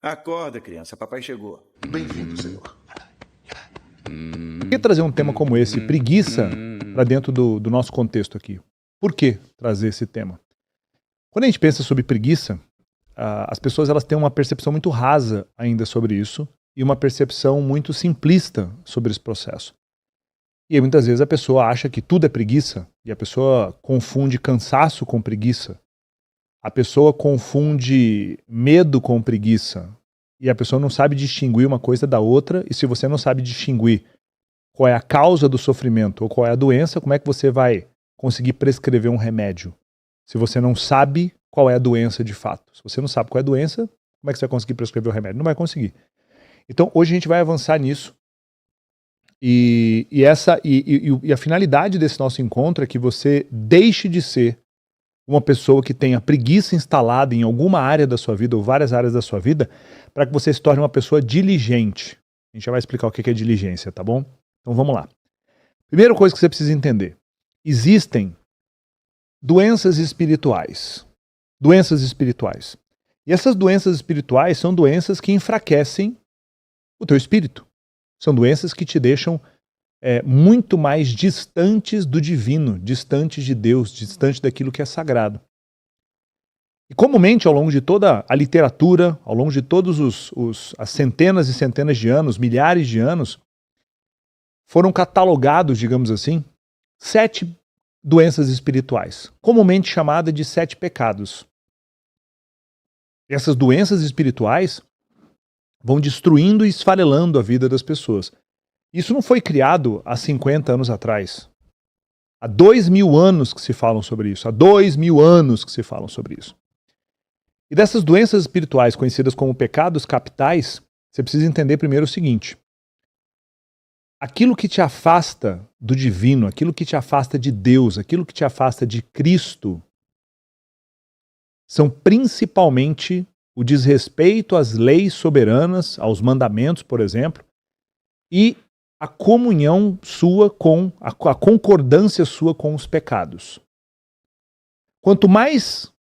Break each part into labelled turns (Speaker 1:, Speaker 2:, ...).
Speaker 1: Acorda, criança, papai chegou. Bem-vindo, senhor.
Speaker 2: Por que trazer um tema como esse, preguiça, para dentro do nosso contexto aqui? Por que trazer esse tema? Quando a gente pensa sobre preguiça, as pessoas elas têm uma percepção muito rasa ainda sobre isso e uma percepção muito simplista sobre esse processo. E aí, muitas vezes a pessoa acha que tudo é preguiça e a pessoa confunde cansaço com preguiça. A pessoa confunde medo com preguiça e a pessoa não sabe distinguir uma coisa da outra. E se você não sabe distinguir qual é a causa do sofrimento ou qual é a doença, como é que você vai conseguir prescrever um remédio? Se você não sabe qual é a doença de fato. Se você não sabe qual é a doença, como é que você vai conseguir prescrever o remédio? Não vai conseguir. Então, hoje a gente vai avançar nisso. E a finalidade desse nosso encontro é que você deixe de ser uma pessoa que tenha preguiça instalada em alguma área da sua vida ou várias áreas da sua vida, para que você se torne uma pessoa diligente. A gente já vai explicar o que é diligência, tá bom? Então vamos lá. Primeira coisa que você precisa entender. Existem doenças espirituais. Doenças espirituais. E essas doenças espirituais são doenças que enfraquecem o teu espírito. São doenças que te deixam muito mais distantes do divino, distantes de Deus, distantes daquilo que é sagrado. E comumente, ao longo de toda a literatura, ao longo de todos as centenas e centenas de anos, milhares de anos, foram catalogados, digamos assim, 7 doenças espirituais, comumente chamada de 7 pecados. E essas doenças espirituais vão destruindo e esfarelando a vida das pessoas. Isso não foi criado há 50 anos atrás. Há 2000 anos que se falam sobre isso. Há 2000 anos que se falam sobre isso. E dessas doenças espirituais conhecidas como pecados capitais, você precisa entender primeiro o seguinte. Aquilo que te afasta do divino, aquilo que te afasta de Deus, aquilo que te afasta de Cristo, são principalmente o desrespeito às leis soberanas, aos mandamentos, por exemplo, e a comunhão sua com, a concordância sua com os pecados. Quanto mais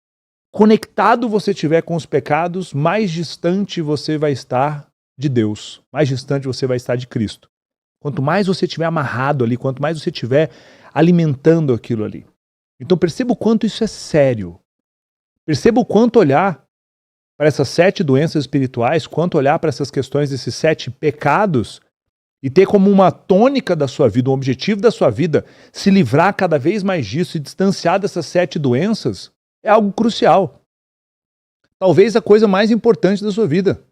Speaker 2: conectado você estiver com os pecados, mais distante você vai estar de Deus, mais distante você vai estar de Cristo. Quanto mais você estiver amarrado ali, quanto mais você estiver alimentando aquilo ali. Então perceba o quanto isso é sério. Perceba o quanto olhar para essas 7 doenças espirituais, quanto olhar para essas questões desses 7 pecados e ter como uma tônica da sua vida, um objetivo da sua vida, se livrar cada vez mais disso e distanciar dessas 7 doenças, é algo crucial. Talvez a coisa mais importante da sua vida.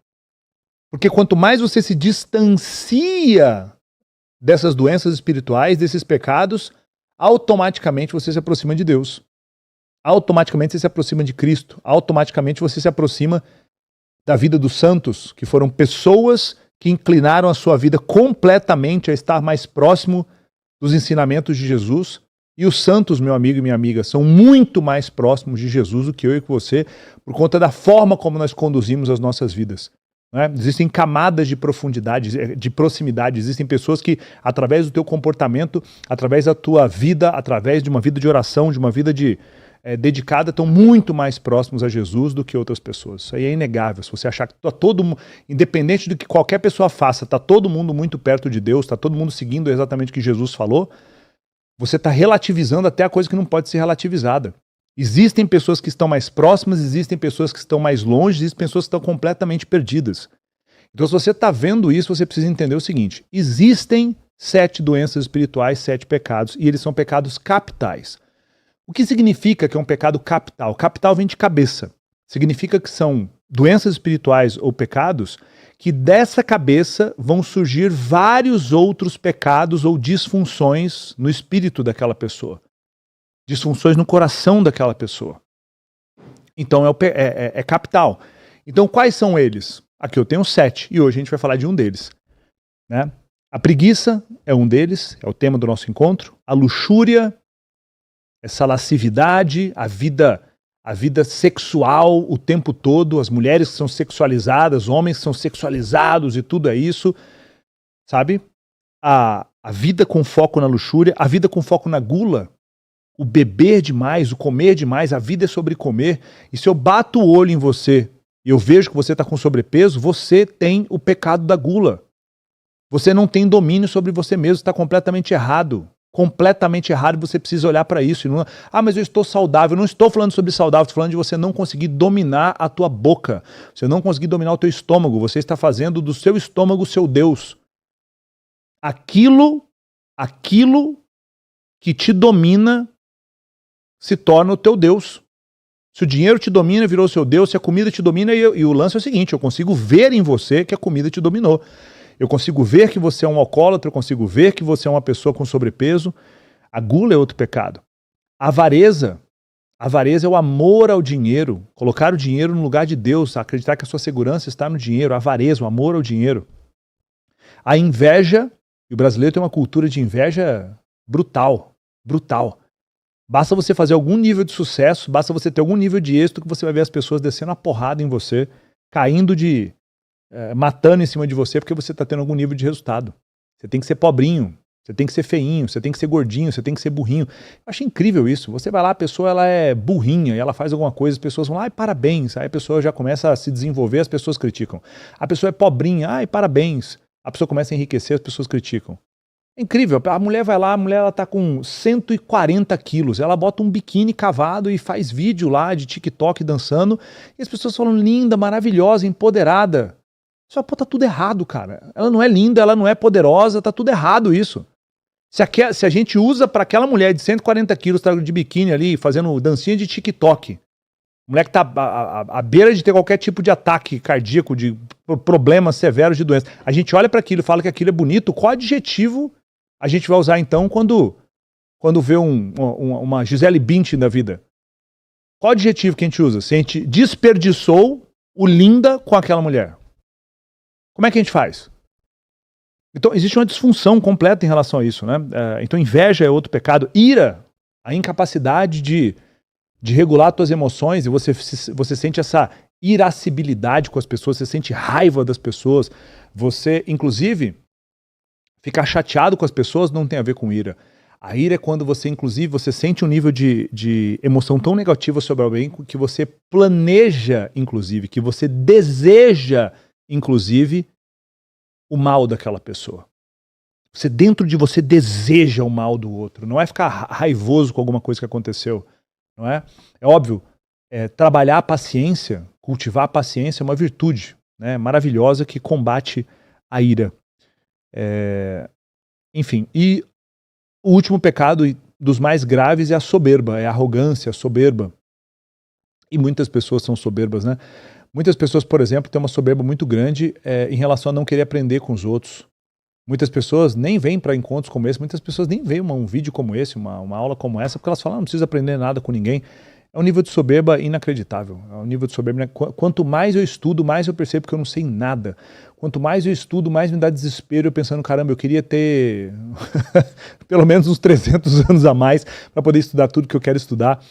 Speaker 2: Porque quanto mais você se distancia dessas doenças espirituais, desses pecados, automaticamente você se aproxima de Deus. Automaticamente você se aproxima de Cristo. Automaticamente você se aproxima da vida dos santos, que foram pessoas que inclinaram a sua vida completamente a estar mais próximo dos ensinamentos de Jesus. E os santos, meu amigo e minha amiga, são muito mais próximos de Jesus do que eu e você, por conta da forma como nós conduzimos as nossas vidas. Existem camadas de profundidade, de proximidade, existem pessoas que, através do teu comportamento, através da tua vida, através de uma vida de oração, de uma vida dedicada, estão muito mais próximos a Jesus do que outras pessoas. Isso aí é inegável. Se você achar que tá todo mundo, independente do que qualquer pessoa faça, está todo mundo muito perto de Deus, está todo mundo seguindo exatamente o que Jesus falou, você está relativizando até a coisa que não pode ser relativizada. Existem pessoas que estão mais próximas, existem pessoas que estão mais longe, existem pessoas que estão completamente perdidas. Então, se você está vendo isso, você precisa entender o seguinte: existem 7 doenças espirituais, 7 pecados, e eles são pecados capitais. O que significa que é um pecado capital? Capital vem de cabeça. Significa que são doenças espirituais ou pecados que dessa cabeça vão surgir vários outros pecados ou disfunções no espírito daquela pessoa. Disfunções no coração daquela pessoa. Então é capital. Então quais são eles? Aqui eu tenho 7 e hoje a gente vai falar de um deles. Né? A preguiça é um deles, é o tema do nosso encontro. A luxúria, essa lascividade, a vida sexual o tempo todo, as mulheres que são sexualizadas, homens que são sexualizados e tudo é isso, sabe? A vida com foco na luxúria, a vida com foco na gula, o beber demais, o comer demais, a vida é sobre comer. E se eu bato o olho em você e eu vejo que você está com sobrepeso, você tem o pecado da gula. Você não tem domínio sobre você mesmo, está completamente errado. Completamente errado, você precisa olhar para isso. Não, mas eu estou saudável. Eu não estou falando sobre saudável, estou falando de você não conseguir dominar a tua boca. Você não conseguir dominar o teu estômago. Você está fazendo do seu estômago o seu Deus. Aquilo que te domina se torna o teu Deus. Se o dinheiro te domina, virou o seu Deus. Se a comida te domina, e o lance é o seguinte, eu consigo ver em você que a comida te dominou. Eu consigo ver que você é um alcoólatra, eu consigo ver que você é uma pessoa com sobrepeso. A gula é outro pecado. A avareza é o amor ao dinheiro, colocar o dinheiro no lugar de Deus, acreditar que a sua segurança está no dinheiro. A avareza, o amor ao dinheiro. A inveja, e o brasileiro tem uma cultura de inveja brutal. Basta você fazer algum nível de sucesso, basta você ter algum nível de êxito que você vai ver as pessoas descendo a porrada em você, caindo matando em cima de você porque você está tendo algum nível de resultado. Você tem que ser pobrinho, você tem que ser feinho, você tem que ser gordinho, você tem que ser burrinho. Eu acho incrível isso. Você vai lá, a pessoa ela é burrinha e ela faz alguma coisa, as pessoas vão lá, ai, parabéns. Aí a pessoa já começa a se desenvolver, as pessoas criticam. A pessoa é pobrinha, ai, parabéns. A pessoa começa a enriquecer, as pessoas criticam. É incrível, a mulher vai lá, ela tá com 140 quilos, ela bota um biquíni cavado e faz vídeo lá de TikTok dançando, e as pessoas falam linda, maravilhosa, empoderada. Só, pô, tá tudo errado, cara. Ela não é linda, ela não é poderosa, tá tudo errado isso. Se a gente usa para aquela mulher de 140 quilos tá de biquíni ali, fazendo dancinha de TikTok, mulher que tá à beira de ter qualquer tipo de ataque cardíaco, de problemas severos de doença, a gente olha para aquilo e fala que aquilo é bonito, qual adjetivo a gente vai usar então quando vê uma Gisele Bündchen da vida? Qual adjetivo que a gente usa? Se a gente desperdiçou o linda com aquela mulher. Como é que a gente faz? Então, existe uma disfunção completa em relação a isso, né? Então, inveja é outro pecado. Ira, a incapacidade de regular as tuas emoções, e você sente essa irascibilidade com as pessoas, você sente raiva das pessoas, você, inclusive, ficar chateado com as pessoas não tem a ver com ira. A ira é quando você, inclusive, você sente um nível de emoção tão negativa sobre alguém que você planeja, inclusive, que você deseja, inclusive, o mal daquela pessoa. Você, dentro de você, deseja o mal do outro. Não é ficar raivoso com alguma coisa que aconteceu. Não é? É óbvio, trabalhar a paciência, cultivar a paciência é uma virtude, né, maravilhosa que combate a ira. Enfim, e o último pecado dos mais graves é a soberba, é a arrogância, a soberba. E muitas pessoas são soberbas, né? Muitas pessoas, por exemplo, têm uma soberba muito grande em relação a não querer aprender com os outros. Muitas pessoas nem vêm para encontros como esse, muitas pessoas nem veem um vídeo como esse, uma aula como essa, porque elas falam, não preciso aprender nada com ninguém. É um nível de soberba inacreditável. É um nível de soberba. Quanto mais eu estudo, mais eu percebo que eu não sei nada. Quanto mais eu estudo, mais me dá desespero, eu pensando, caramba, eu queria ter pelo menos uns 300 anos a mais para poder estudar tudo que eu quero estudar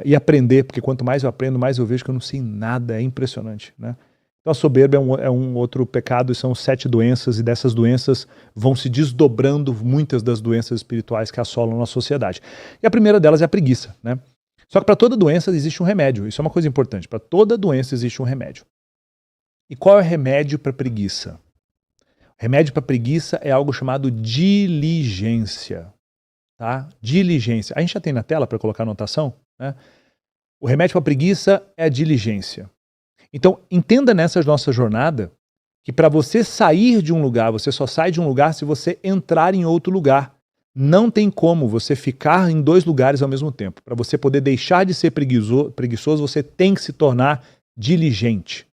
Speaker 2: e aprender, porque quanto mais eu aprendo, mais eu vejo que eu não sei nada. É impressionante, né? Então a soberba é um outro pecado, e são 7 doenças, e dessas doenças vão se desdobrando muitas das doenças espirituais que assolam a sociedade. E a primeira delas é a preguiça, né? Só que para toda doença existe um remédio, isso é uma coisa importante, para toda doença existe um remédio. E qual é o remédio para preguiça? O remédio para preguiça é algo chamado diligência, tá? Diligência. A gente já tem na tela para colocar a anotação, né? O remédio para preguiça é a diligência. Então, entenda nessa nossa jornada que para você sair de um lugar, você só sai de um lugar se você entrar em outro lugar. Não tem como você ficar em 2 lugares ao mesmo tempo. Para você poder deixar de ser preguiçoso, você tem que se tornar diligente.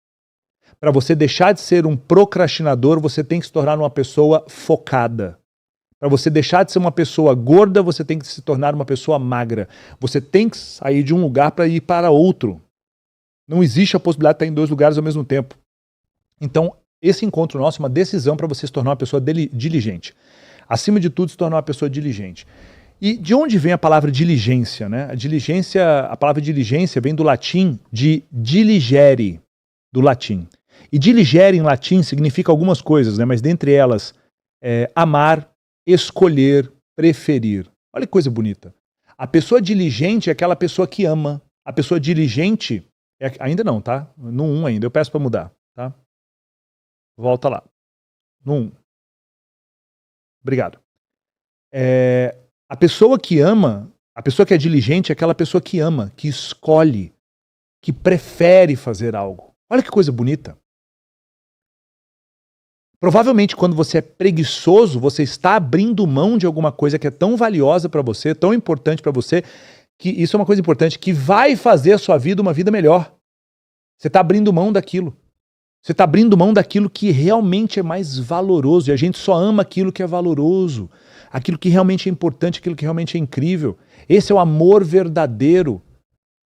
Speaker 2: Para você deixar de ser um procrastinador, você tem que se tornar uma pessoa focada. Para você deixar de ser uma pessoa gorda, você tem que se tornar uma pessoa magra. Você tem que sair de um lugar para ir para outro. Não existe a possibilidade de estar em 2 lugares ao mesmo tempo. Então, esse encontro nosso é uma decisão para você se tornar uma pessoa diligente. Acima de tudo, se tornar uma pessoa diligente. E de onde vem a palavra diligência, né? A palavra diligência vem do latim de diligere, do latim. E diligere em latim significa algumas coisas, né? Mas dentre elas, amar, escolher, preferir. Olha que coisa bonita. A pessoa diligente é aquela pessoa que ama. A pessoa diligente Ainda não, tá? No 1 ainda. Eu peço para mudar, tá? Volta lá. No 1. Obrigado. A pessoa que ama, a pessoa que é diligente é aquela pessoa que ama, que escolhe, que prefere fazer algo. Olha que coisa bonita. Provavelmente quando você é preguiçoso, você está abrindo mão de alguma coisa que é tão valiosa para você, tão importante para você, que isso é uma coisa importante, que vai fazer a sua vida uma vida melhor. Você está abrindo mão daquilo. Você está abrindo mão daquilo que realmente é mais valoroso. E a gente só ama aquilo que é valoroso, aquilo que realmente é importante, aquilo que realmente é incrível. Esse é o amor verdadeiro.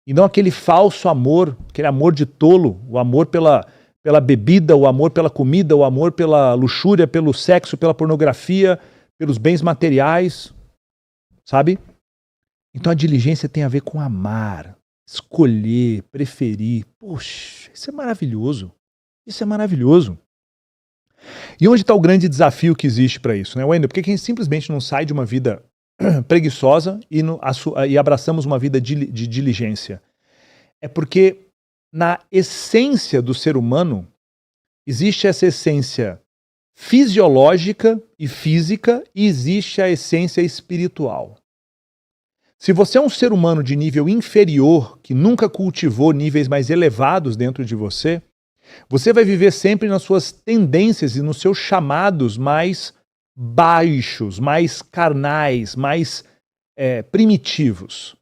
Speaker 2: E não aquele falso amor, aquele amor de tolo, o amor pela bebida, o amor pela comida, o amor pela luxúria, pelo sexo, pela pornografia, pelos bens materiais, sabe? Então a diligência tem a ver com amar, escolher, preferir. Poxa, isso é maravilhoso. Isso é maravilhoso. E onde está o grande desafio que existe para isso, né, Wendel? Porque a gente simplesmente não sai de uma vida preguiçosa e abraçamos uma vida de diligência. É porque na essência do ser humano existe essa essência fisiológica e física e existe a essência espiritual. Se você é um ser humano de nível inferior, que nunca cultivou níveis mais elevados dentro de você, você vai viver sempre nas suas tendências e nos seus chamados mais baixos, mais carnais, mais primitivos.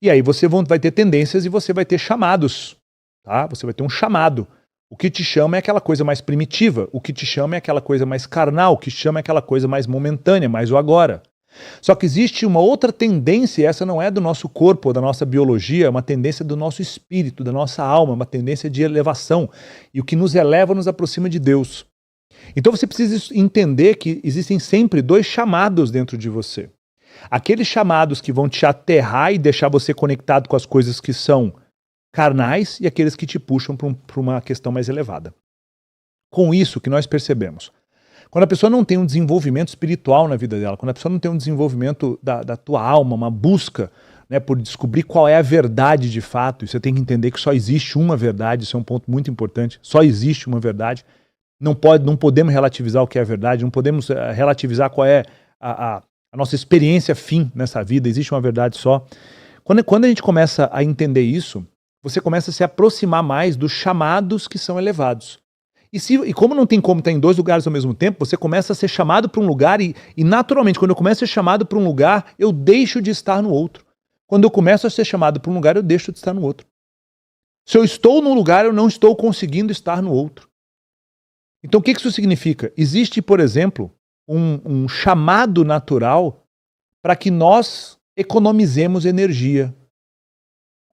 Speaker 2: E aí você vai ter tendências e você vai ter chamados, tá? Você vai ter um chamado. O que te chama é aquela coisa mais primitiva, o que te chama é aquela coisa mais carnal, o que te chama é aquela coisa mais momentânea, mais o agora. Só que existe uma outra tendência, e essa não é do nosso corpo ou da nossa biologia, é uma tendência do nosso espírito, da nossa alma, uma tendência de elevação. E o que nos eleva nos aproxima de Deus. Então você precisa entender que existem sempre dois chamados dentro de você. Aqueles chamados que vão te aterrar e deixar você conectado com as coisas que são carnais e aqueles que te puxam para uma questão mais elevada. Com isso, o que nós percebemos? Quando a pessoa não tem um desenvolvimento espiritual na vida dela, quando a pessoa não tem um desenvolvimento da tua alma, uma busca, né, por descobrir qual é a verdade de fato, e você tem que entender que só existe uma verdade, isso é um ponto muito importante, só existe uma verdade, não podemos relativizar o que é a verdade, não podemos relativizar qual é a nossa experiência fim nessa vida, existe uma verdade só. Quando a gente começa a entender isso, você começa a se aproximar mais dos chamados que são elevados. E como não tem como estar em dois lugares ao mesmo tempo, você começa a ser chamado para um lugar e naturalmente, quando eu começo a ser chamado para um lugar, eu deixo de estar no outro. Quando eu começo a ser chamado para um lugar, eu deixo de estar no outro. Se eu estou num lugar, eu não estou conseguindo estar no outro. Então o que isso significa? Existe, por exemplo, um chamado natural para que nós economizemos energia.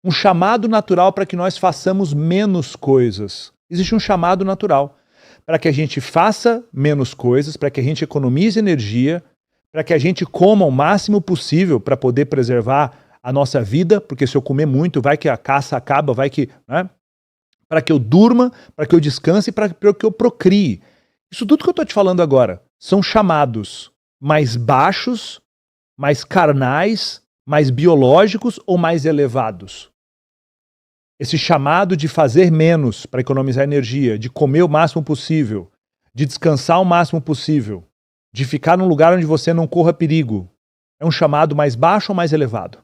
Speaker 2: Um chamado natural para que nós façamos menos coisas. Existe um chamado natural para que a gente faça menos coisas, para que a gente economize energia, para que a gente coma o máximo possível para poder preservar a nossa vida, porque se eu comer muito, vai que a caça acaba, vai que... né? Para que eu durma, para que eu descanse, para que eu procrie. Isso tudo que eu estou te falando agora são chamados mais baixos, mais carnais, mais biológicos ou mais elevados. Esse chamado de fazer menos para economizar energia, de comer o máximo possível, de descansar o máximo possível, de ficar num lugar onde você não corra perigo, é um chamado mais baixo ou mais elevado?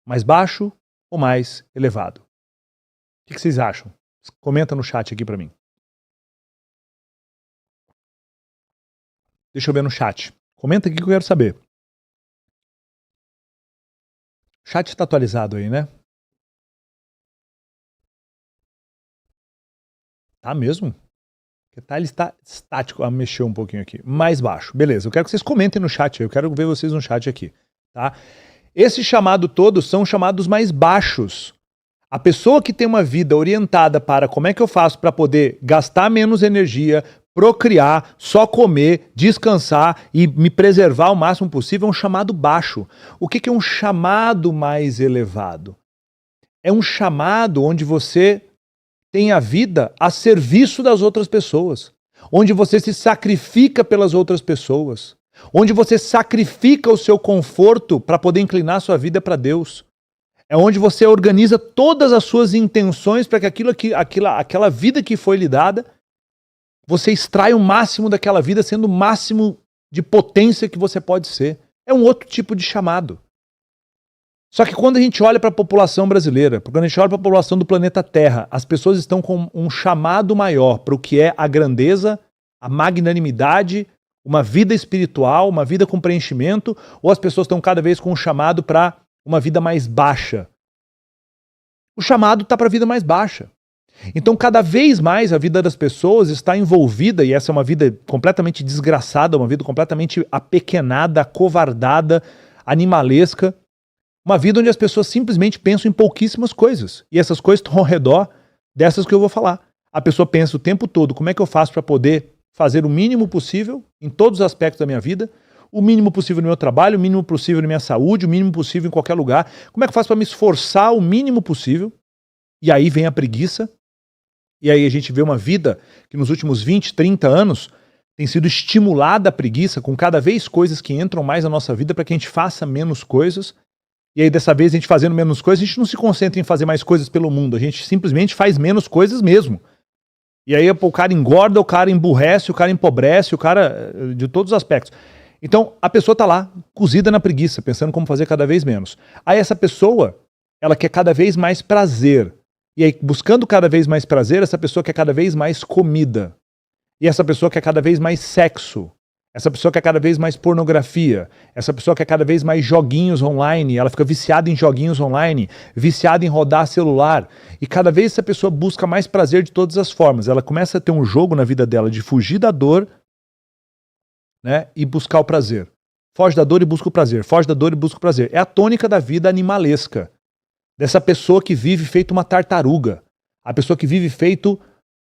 Speaker 2: Mais baixo ou mais elevado? O que vocês acham? Comenta no chat aqui para mim. Deixa eu ver no chat. Comenta aqui que eu quero saber. O chat está atualizado aí, né? Tá mesmo? Ele está estático. Mexeu um pouquinho aqui. Mais baixo. Beleza. Eu quero que vocês comentem no chat. Eu quero ver vocês no chat aqui. Tá? Esse chamado todos são chamados mais baixos. A pessoa que tem uma vida orientada para como é que eu faço para poder gastar menos energia, procriar, só comer, descansar e me preservar o máximo possível é um chamado baixo. O que é um chamado mais elevado? É um chamado onde você tem a vida a serviço das outras pessoas, onde você se sacrifica pelas outras pessoas, onde você sacrifica o seu conforto para poder inclinar sua vida para Deus. É onde você organiza todas as suas intenções para que aquela vida que foi lhe dada, você extrai o máximo daquela vida, sendo o máximo de potência que você pode ser. É um outro tipo de chamado. Só que quando a gente olha para a população brasileira, quando a gente olha para a população do planeta Terra, as pessoas estão com um chamado maior para o que é a grandeza, a magnanimidade, uma vida espiritual, uma vida com preenchimento, ou as pessoas estão cada vez com um chamado para uma vida mais baixa? O chamado está para a vida mais baixa. Então, cada vez mais a vida das pessoas está envolvida, e essa é uma vida completamente desgraçada, uma vida completamente apequenada, acovardada, animalesca, uma vida onde as pessoas simplesmente pensam em pouquíssimas coisas. E essas coisas estão ao redor dessas que eu vou falar. A pessoa pensa o tempo todo, como é que eu faço para poder fazer o mínimo possível em todos os aspectos da minha vida, o mínimo possível no meu trabalho, o mínimo possível na minha saúde, o mínimo possível em qualquer lugar. Como é que eu faço para me esforçar o mínimo possível? E aí vem a preguiça. E aí a gente vê uma vida que nos últimos 20, 30 anos tem sido estimulada a preguiça, com cada vez coisas que entram mais na nossa vida para que a gente faça menos coisas. E aí dessa vez a gente fazendo menos coisas, a gente não se concentra em fazer mais coisas pelo mundo, a gente simplesmente faz menos coisas mesmo. E aí o cara engorda, o cara emburrece, o cara empobrece, o cara de todos os aspectos. Então a pessoa tá lá, cozida na preguiça, pensando como fazer cada vez menos. Aí essa pessoa, ela quer cada vez mais prazer. E aí, buscando cada vez mais prazer, essa pessoa quer cada vez mais comida. E essa pessoa quer cada vez mais sexo. Essa pessoa quer cada vez mais pornografia. Essa pessoa quer cada vez mais joguinhos online. Ela fica viciada em joguinhos online, viciada em rodar celular. E cada vez essa pessoa busca mais prazer de todas as formas. Ela começa a ter um jogo na vida dela de fugir da dor, né, e buscar o prazer. Foge da dor e busca o prazer. Foge da dor e busca o prazer. É a tônica da vida animalesca. Dessa pessoa que vive feito uma tartaruga. A pessoa que vive feito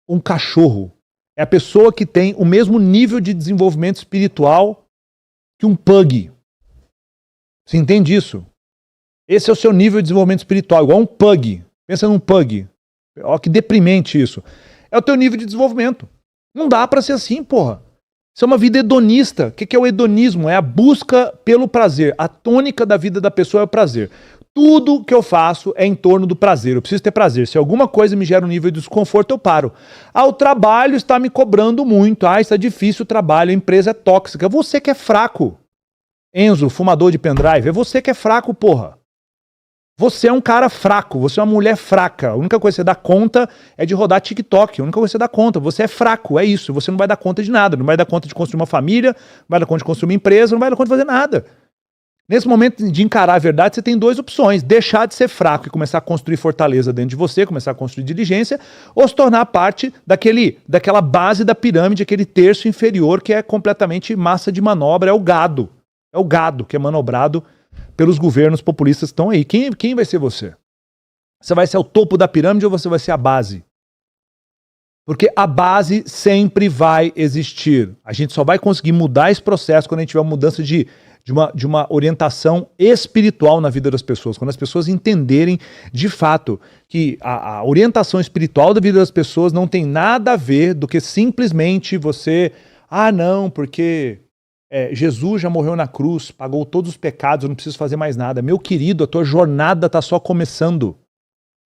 Speaker 2: um cachorro. É a pessoa que tem o mesmo nível de desenvolvimento espiritual que um pug. Você entende isso? Esse é o seu nível de desenvolvimento espiritual, igual um pug. Pensa num pug. Olha que deprimente isso. É o teu nível de desenvolvimento. Não dá pra ser assim, porra. Isso é uma vida hedonista. O que é o hedonismo? É a busca pelo prazer. A tônica da vida da pessoa é o prazer. Tudo que eu faço é em torno do prazer. Eu preciso ter prazer. Se alguma coisa me gera um nível de desconforto, eu paro. Ah, o trabalho está me cobrando muito. Ah, está difícil o trabalho. A empresa é tóxica. Você que é fraco. Enzo, fumador de pendrive. É você que é fraco, porra. Você é um cara fraco. Você é uma mulher fraca. A única coisa que você dá conta é de rodar TikTok. A única coisa que você dá conta. Você é fraco. É isso. Você não vai dar conta de nada. Não vai dar conta de construir uma família. Não vai dar conta de construir uma empresa. Não vai dar conta de fazer nada. Nesse momento de encarar a verdade, você tem duas opções. Deixar de ser fraco e começar a construir fortaleza dentro de você, começar a construir diligência, ou se tornar parte daquela base da pirâmide, aquele terço inferior que é completamente massa de manobra, é o gado. É o gado que é manobrado pelos governos populistas que estão aí. Quem vai ser você? Você vai ser o topo da pirâmide ou você vai ser a base? Porque a base sempre vai existir. A gente só vai conseguir mudar esse processo quando a gente tiver uma mudança de uma orientação espiritual na vida das pessoas, quando as pessoas entenderem de fato que a orientação espiritual da vida das pessoas não tem nada a ver do que simplesmente você, não, porque Jesus já morreu na cruz, pagou todos os pecados, eu não preciso fazer mais nada. Meu querido, a tua jornada está só começando.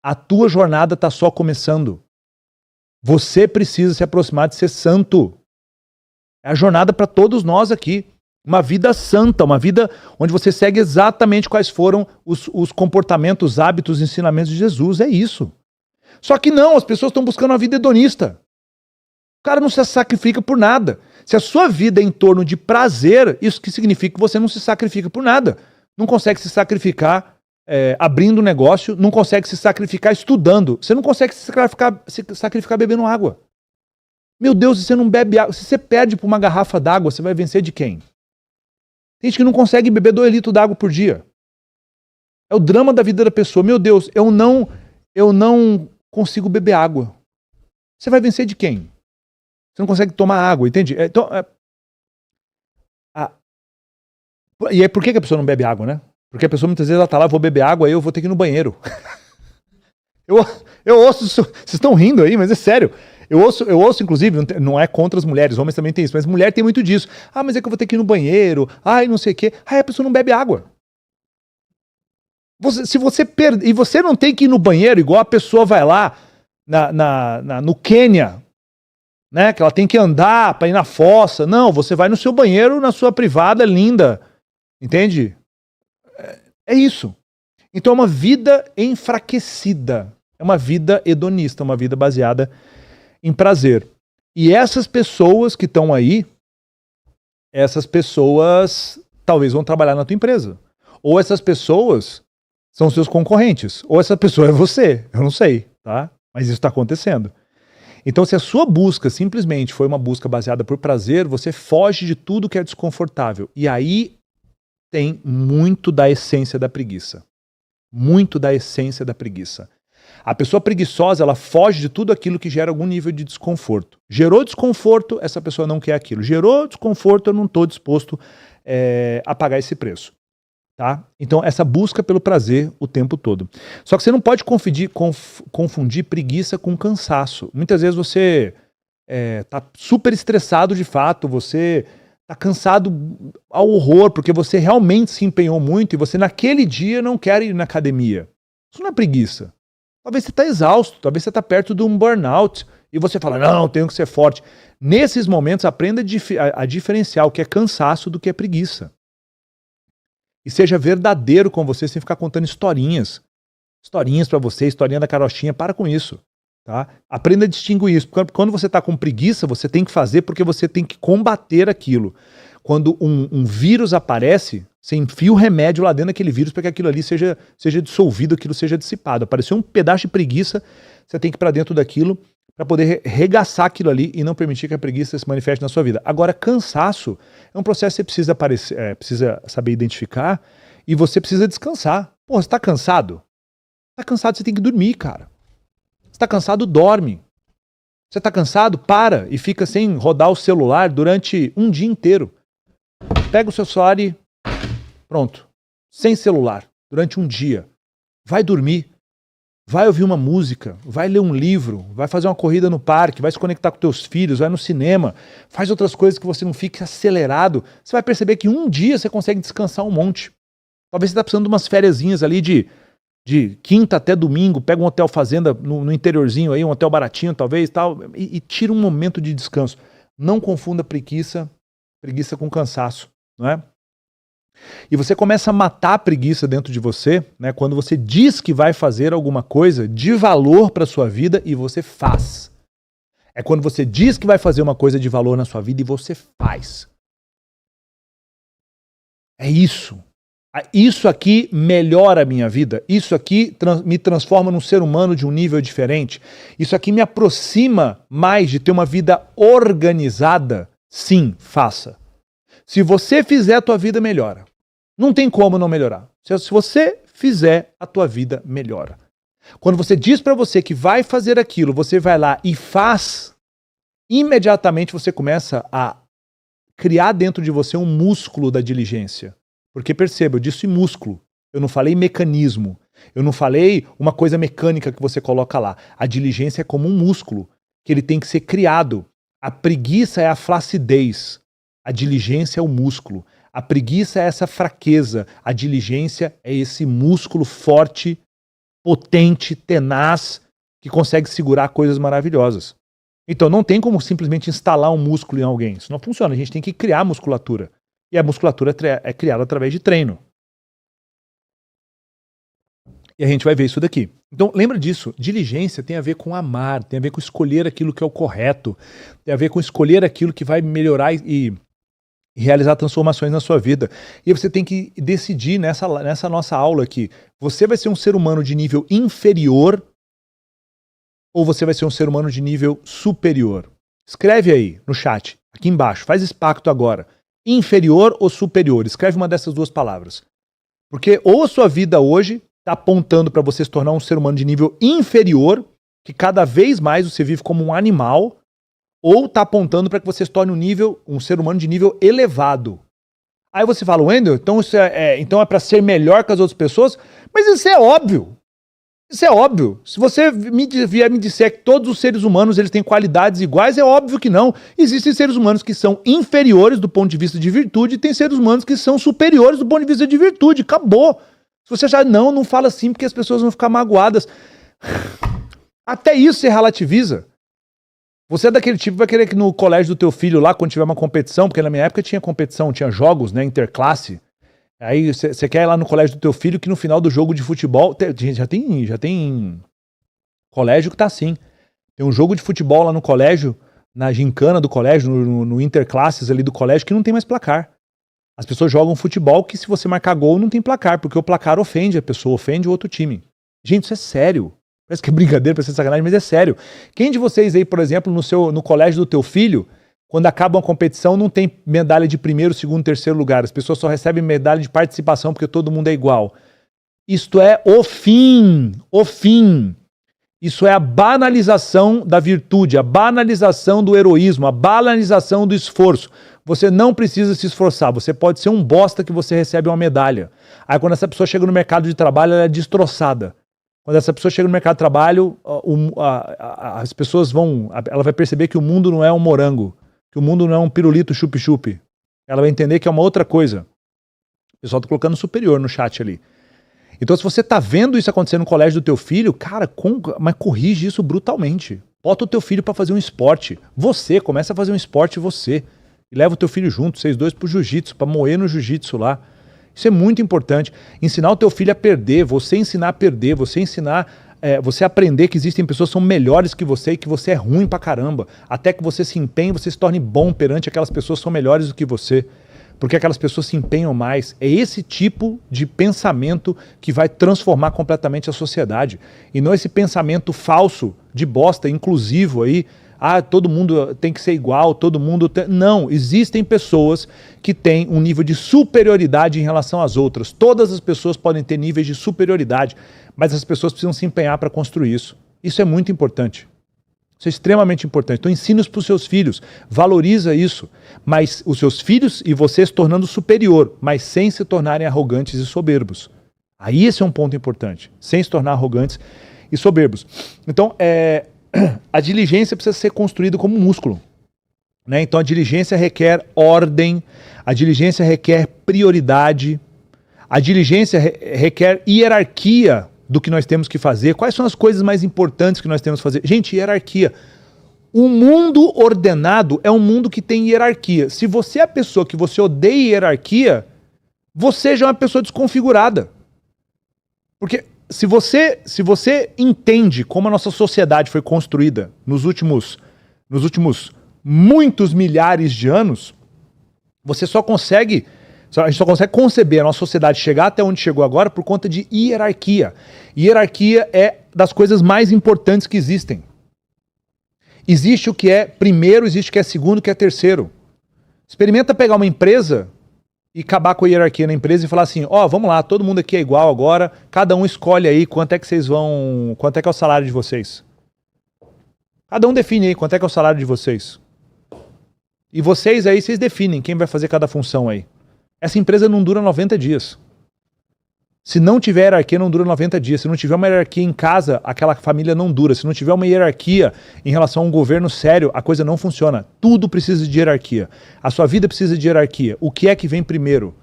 Speaker 2: A tua jornada está só começando. Você precisa se aproximar de ser santo. É a jornada para todos nós aqui. Uma vida santa, uma vida onde você segue exatamente quais foram os comportamentos, os hábitos, os ensinamentos de Jesus. É isso. Só que não, as pessoas estão buscando uma vida hedonista. O cara não se sacrifica por nada. Se a sua vida é em torno de prazer, isso que significa que você não se sacrifica por nada. Não consegue se sacrificar abrindo um negócio, não consegue se sacrificar estudando. Você não consegue se sacrificar bebendo água. Meu Deus, se você não bebe água, se você perde por uma garrafa d'água, você vai vencer de quem? Tem gente que não consegue beber 2 litros d'água por dia. É o drama da vida da pessoa. Meu Deus, eu não consigo beber água. Você vai vencer de quem? Você não consegue tomar água, entende? Então, e aí por que a pessoa não bebe água, né? Porque a pessoa muitas vezes ela tá lá, vou beber água, aí eu vou ter que ir no banheiro. eu ouço isso, vocês estão rindo aí, mas é sério. Eu ouço, inclusive, não é contra as mulheres, homens também tem isso, mas mulher tem muito disso. Mas é que eu vou ter que ir no banheiro, e não sei o quê. Aí a pessoa não bebe água. Se você e você não tem que ir no banheiro igual a pessoa vai lá no Quênia, né? Que ela tem que andar para ir na fossa. Não, você vai no seu banheiro, na sua privada, linda. Entende? É isso. Então é uma vida enfraquecida. É uma vida hedonista, uma vida baseada em prazer. E essas pessoas que estão aí, essas pessoas talvez vão trabalhar na tua empresa. Ou essas pessoas são seus concorrentes. Ou essa pessoa é você. Eu não sei, tá? Mas isso está acontecendo. Então, se a sua busca simplesmente foi uma busca baseada por prazer, você foge de tudo que é desconfortável. E aí tem muito da essência da preguiça. Muito da essência da preguiça. A pessoa preguiçosa, ela foge de tudo aquilo que gera algum nível de desconforto. Gerou desconforto, essa pessoa não quer aquilo. Gerou desconforto, eu não estou disposto a pagar esse preço. Tá? Então, essa busca pelo prazer o tempo todo. Só que você não pode confundir preguiça com cansaço. Muitas vezes você tá super estressado de fato, você tá cansado ao horror, porque você realmente se empenhou muito e você naquele dia não quer ir na academia. Isso não é preguiça. Talvez você está exausto, talvez você está perto de um burnout e você fala, não, tenho que ser forte. Nesses momentos, aprenda a diferenciar o que é cansaço do que é preguiça. E seja verdadeiro com você sem ficar contando historinhas. Historinhas pra você, historinha da carochinha, para com isso. Tá? Aprenda a distinguir isso. Quando você tá com preguiça, você tem que fazer porque você tem que combater aquilo. Quando um vírus aparece, você enfia o remédio lá dentro daquele vírus para que aquilo ali seja dissolvido, aquilo seja dissipado. Apareceu um pedaço de preguiça, você tem que ir para dentro daquilo para poder regaçar aquilo ali e não permitir que a preguiça se manifeste na sua vida. Agora, cansaço é um processo que você precisa saber identificar e você precisa descansar. Pô, você tá cansado? Tá cansado, você tem que dormir, cara. Você tá cansado, dorme. Você tá cansado? Para e fica sem rodar o celular durante um dia inteiro. Pega o seu celular e pronto. Sem celular, durante um dia. Vai dormir. Vai ouvir uma música, vai ler um livro, vai fazer uma corrida no parque, vai se conectar com teus filhos, vai no cinema, faz outras coisas que você não fique acelerado. Você vai perceber que um dia você consegue descansar um monte. Talvez você está precisando de umas fériasinhas ali de quinta até domingo, pega um hotel fazenda no interiorzinho aí, um hotel baratinho talvez, tal, e tira um momento de descanso. Não confunda preguiça com cansaço, não é? E você começa a matar a preguiça dentro de você, né, quando você diz que vai fazer alguma coisa de valor para a sua vida e você faz. É quando você diz que vai fazer uma coisa de valor na sua vida e você faz. É isso. Isso aqui melhora a minha vida. Isso aqui me transforma num ser humano de um nível diferente. Isso aqui me aproxima mais de ter uma vida organizada. Sim, faça. Se você fizer, a tua vida melhora. Não tem como não melhorar. Se você fizer, a tua vida melhora. Quando você diz para você que vai fazer aquilo, você vai lá e faz, imediatamente você começa a criar dentro de você um músculo da diligência. Porque perceba, eu disse músculo, eu não falei mecanismo, eu não falei uma coisa mecânica que você coloca lá. A diligência é como um músculo, que ele tem que ser criado. A preguiça é a flacidez. A diligência é o músculo. A preguiça é essa fraqueza. A diligência é esse músculo forte, potente, tenaz, que consegue segurar coisas maravilhosas. Então não tem como simplesmente instalar um músculo em alguém. Isso não funciona. A gente tem que criar musculatura. E a musculatura é criada através de treino. E a gente vai ver isso daqui. Então lembra disso. Diligência tem a ver com amar, tem a ver com escolher aquilo que é o correto, tem a ver com escolher aquilo que vai melhorar e realizar transformações na sua vida. E você tem que decidir nessa nossa aula aqui, você vai ser um ser humano de nível inferior ou você vai ser um ser humano de nível superior? Escreve aí no chat, aqui embaixo, faz esse pacto agora. Inferior ou superior? Escreve uma dessas duas palavras. Porque ou a sua vida hoje está apontando para você se tornar um ser humano de nível inferior, que cada vez mais você vive como um animal, ou está apontando para que você se torne um ser humano de nível elevado. Aí você fala, Wendel, então então é para ser melhor que as outras pessoas? Mas isso é óbvio. Isso é óbvio. Se você vier me disser que todos os seres humanos eles têm qualidades iguais, é óbvio que não. Existem seres humanos que são inferiores do ponto de vista de virtude e tem seres humanos que são superiores do ponto de vista de virtude. Acabou. Se você já não fala assim porque as pessoas vão ficar magoadas. Até isso você relativiza. Você é daquele tipo que vai querer que no colégio do teu filho lá, quando tiver uma competição, porque na minha época tinha competição, tinha jogos, né, interclasse. Aí você quer ir lá no colégio do teu filho que no final do jogo de futebol, já tem colégio que tá assim. Tem um jogo de futebol lá no colégio, na gincana do colégio, no interclasses ali do colégio, que não tem mais placar. As pessoas jogam futebol que se você marcar gol não tem placar, porque o placar ofende a pessoa, ofende o outro time. Gente, isso é sério. Parece que é brincadeira, parece que é sacanagem, mas é sério. Quem de vocês aí, por exemplo, no colégio do teu filho, quando acaba uma competição, não tem medalha de primeiro, segundo, terceiro lugar? As pessoas só recebem medalha de participação porque todo mundo é igual. Isto é o fim. Isso é a banalização da virtude, a banalização do heroísmo, a banalização do esforço. Você não precisa se esforçar, você pode ser um bosta que você recebe uma medalha. Aí quando essa pessoa chega no mercado de trabalho, ela é destroçada. Quando essa pessoa chega no mercado de trabalho, as pessoas ela vai perceber que o mundo não é um morango, que o mundo não é um pirulito chup-chup. Ela vai entender que é uma outra coisa. O pessoal tá colocando superior no chat ali. Então, se você tá vendo isso acontecer no colégio do teu filho, cara, mas corrige isso brutalmente. Bota o teu filho para fazer um esporte. Você, começa a fazer um esporte você. E leva o teu filho junto, vocês dois pro jiu-jitsu, pra moer no jiu-jitsu lá. Isso é muito importante. Ensinar o teu filho a perder, você ensinar a perder, você ensinar, você aprender que existem pessoas que são melhores que você e que você é ruim pra caramba. Até que você se empenhe, você se torne bom perante aquelas pessoas que são melhores do que você. Porque aquelas pessoas se empenham mais. É esse tipo de pensamento que vai transformar completamente a sociedade. E não esse pensamento falso, de bosta, inclusivo aí. Todo mundo tem que ser igual, todo mundo tem... Não, existem pessoas que têm um nível de superioridade em relação às outras. Todas as pessoas podem ter níveis de superioridade, mas as pessoas precisam se empenhar para construir isso. Isso é muito importante. Isso é extremamente importante. Então ensina isso para os seus filhos, valoriza isso, mas os seus filhos e você se tornando superior, mas sem se tornarem arrogantes e soberbos. Aí esse é um ponto importante, sem se tornar arrogantes e soberbos. Então, a diligência precisa ser construída como músculo, né? Então a diligência requer ordem, a diligência requer prioridade, a diligência requer hierarquia do que nós temos que fazer. Quais são as coisas mais importantes que nós temos que fazer? Gente, hierarquia. Um mundo ordenado é um mundo que tem hierarquia. Se você é a pessoa que você odeia hierarquia, você já é uma pessoa desconfigurada. Porque se você entende como a nossa sociedade foi construída nos últimos muitos milhares de anos, a gente só consegue conceber a nossa sociedade chegar até onde chegou agora por conta de hierarquia. Hierarquia é das coisas mais importantes que existem. Existe o que é primeiro, existe o que é segundo, o que é terceiro. Experimenta pegar uma empresa e acabar com a hierarquia na empresa e falar assim, vamos lá, todo mundo aqui é igual agora, cada um escolhe aí quanto é que é o salário de vocês. Cada um define aí quanto é que é o salário de vocês. E vocês aí, vocês definem quem vai fazer cada função aí. Essa empresa não dura 90 dias. Se não tiver hierarquia, não dura 90 dias. Se não tiver uma hierarquia em casa, aquela família não dura. Se não tiver uma hierarquia em relação a um governo sério, a coisa não funciona. Tudo precisa de hierarquia. A sua vida precisa de hierarquia. O que é que vem primeiro?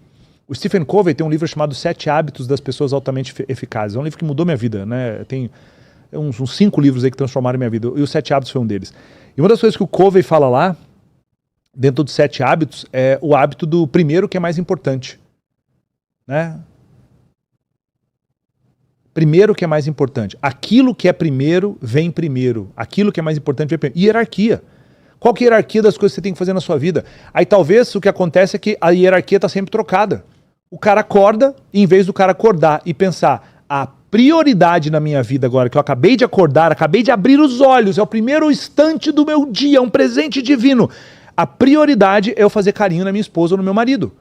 Speaker 2: O Stephen Covey tem um livro chamado 7 Hábitos das Pessoas Altamente Eficazes. É um livro que mudou minha vida, né? Tem uns 5 livros aí que transformaram minha vida. E os 7 Hábitos foi um deles. E uma das coisas que o Covey fala lá, dentro dos 7 hábitos, é o hábito do primeiro que é mais importante. Né? Primeiro que é mais importante. Aquilo que é primeiro, vem primeiro. Aquilo que é mais importante, vem primeiro. Hierarquia. Qual que é a hierarquia das coisas que você tem que fazer na sua vida? Aí talvez o que acontece é que a hierarquia está sempre trocada. O cara acorda, e em vez do cara acordar e pensar, a prioridade na minha vida agora, que eu acabei de acordar, acabei de abrir os olhos, é o primeiro instante do meu dia, é um presente divino. A prioridade é eu fazer carinho na minha esposa ou no meu marido.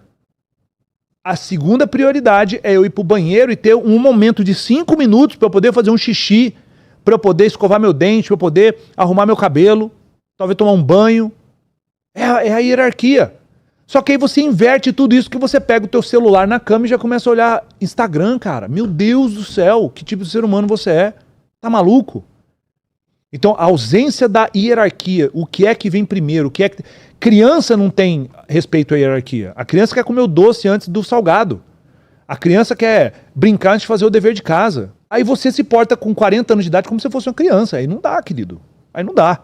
Speaker 2: A segunda prioridade é eu ir pro banheiro e ter um momento de 5 minutos para eu poder fazer um xixi, para eu poder escovar meu dente, para eu poder arrumar meu cabelo, talvez tomar um banho. É a hierarquia. Só que aí você inverte tudo isso, que você pega o teu celular na cama e já começa a olhar Instagram, cara. Meu Deus do céu, que tipo de ser humano você é? Tá maluco? Então, a ausência da hierarquia, o que é que vem primeiro, o que é que... Criança não tem respeito à hierarquia. A criança quer comer o doce antes do salgado. A criança quer brincar antes de fazer o dever de casa. Aí você se porta com 40 anos de idade como se fosse uma criança. Aí não dá, querido. Aí não dá.